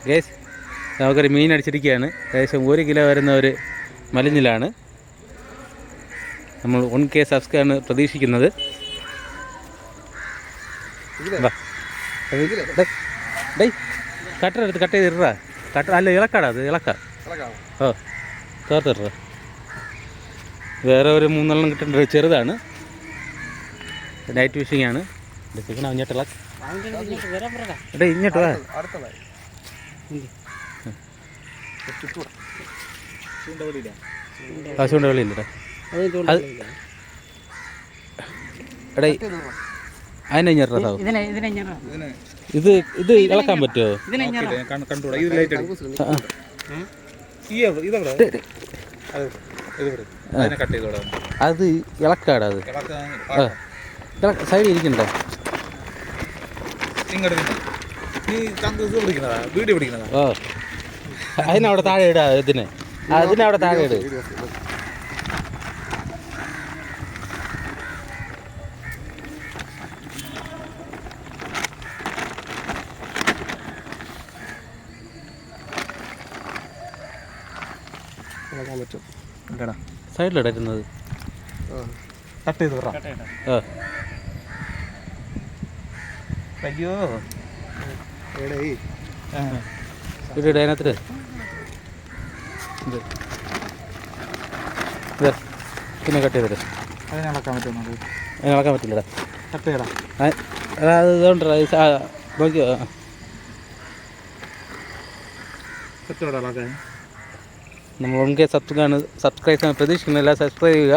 Guys നമുക്കൊരു മീൻ അടിച്ചിരിക്കുകയാണ്. ഏകദേശം 1 kilo വരുന്ന ഒരു മലിഞ്ഞിലാണ്. നമ്മൾ 1K സബ്സ്ക്രൈബാണ് പ്രതീക്ഷിക്കുന്നത്. കട്ടറെടുത്ത് കട്ട് ചെയ്തിട്ടാ അല്ല ഇളക്കാടാ, അത് ഇളക്കാം. ഓ ചേർത്തിട്ടാ. വേറെ ഒരു 3 കിട്ടേണ്ട ഒരു ചെറുതാണ്. നൈറ്റ് ഫിഷിംഗ് ആണ്. ഇങ്ങോട്ടുള്ള ഇങ്ങോട്ട് വാ. ചൂണ്ട വെളിയില്ലടാ. എടേ അതിനെ ഇഞ്ഞിട്ടാ സാവ്. ഇത് ഇളക്കാൻ പറ്റുമോ? അത് ഇളക്കാടാ. അത് സൈഡിൽ ഇരിക്കണ്ടേ? ഓ അതിനവിടെ താഴെ ഇടാ. അതിനവിടെ താഴെ ഇട്. സൈഡിലിടരുന്നത് കട്ട് ചെയ്ത് പറ. അയ്യോ ഇട അതിനകത്ത് പിന്നെ കട്ട് ചെയ്തിട്ട് അതിനിളക്കാൻ പറ്റില്ലടാ. കട്ട് ചെയ്യടാ. അത് ഇതുകൊണ്ടാ നോക്കിയോ. നമ്മൾ 1K സബ്സ്ക്രൈബ് പ്രതീക്ഷിക്കുന്നില്ല. സബ്സ്ക്രൈബ് ചെയ്യുക.